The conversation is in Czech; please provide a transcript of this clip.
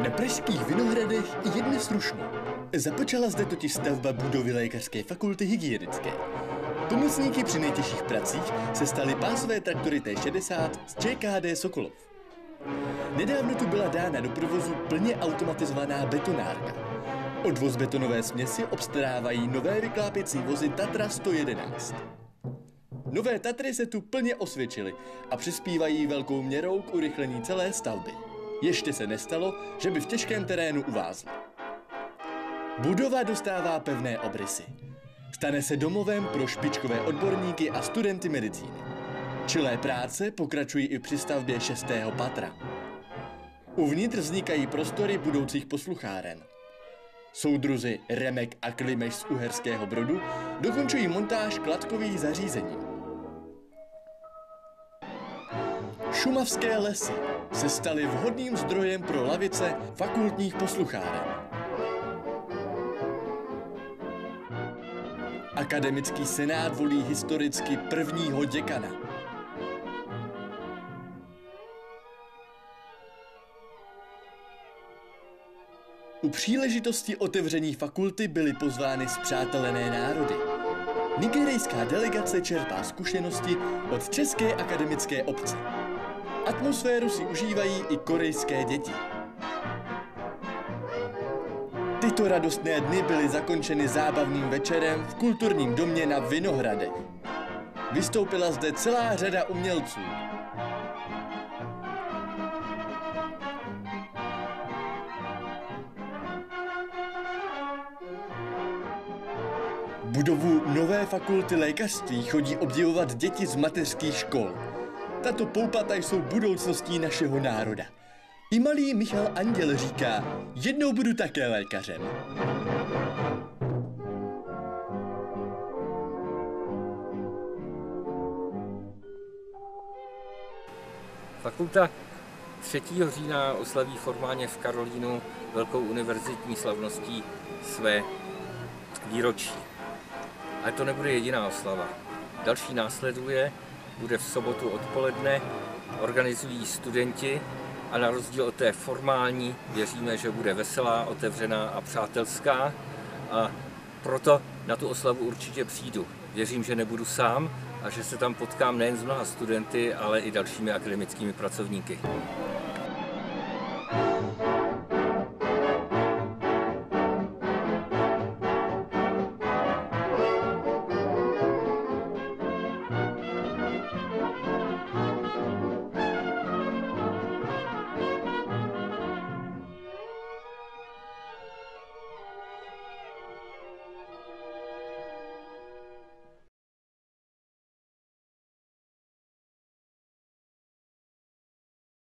Na pražských Vinohradech je dnes rušno. Započala zde totiž stavba budovy Lékařské fakulty hygienické. Pomocníky při nejtěžších pracích se staly pásové traktory T60 z ČKD Sokolov. Nedávno tu byla dána do provozu plně automatizovaná betonárka. Odvoz betonové směsi obstarávají nové vyklápěcí vozy Tatra 111. Nové Tatry se tu plně osvědčily a přispívají velkou měrou k urychlení celé stavby. Ještě se nestalo, že by v těžkém terénu uvázla. Budova dostává pevné obrysy. Stane se domovem pro špičkové odborníky a studenty medicíny. Čilé práce pokračují i při stavbě 6. patra. Uvnitř vznikají prostory budoucích poslucháren. Soudruzi Remek a Klimeš z Uherského Brodu dokončují montáž kladkových zařízení. Šumavské lesy se staly vhodným zdrojem pro lavice fakultních poslucháren. Akademický senát volí historicky prvního děkana. U příležitosti otevření fakulty byly pozvány spřátelené národy. Nigerijská delegace čerpá zkušenosti od České akademické obce. Atmosféru si užívají i korejské děti. Tyto radostné dny byly zakončeny zábavným večerem v kulturním domě na Vinohradech. Vystoupila zde celá řada umělců. Budovu nové fakulty lékařství chodí obdivovat děti z mateřských škol. Tato poupata jsou budoucností našeho národa. I malý Michal Anděl říká, jednou budu také lékařem. Fakulta 3. října oslaví formálně v Karolínu velkou univerzitní slavností své výročí. Ale to nebude jediná oslava. Další následuje, bude v sobotu odpoledne, organizují studenti a na rozdíl od té formální věříme, že bude veselá, otevřená a přátelská a proto na tu oslavu určitě přijdu. Věřím, že nebudu sám a že se tam potkám nejen s mnoha studenty, ale i dalšími akademickými pracovníky.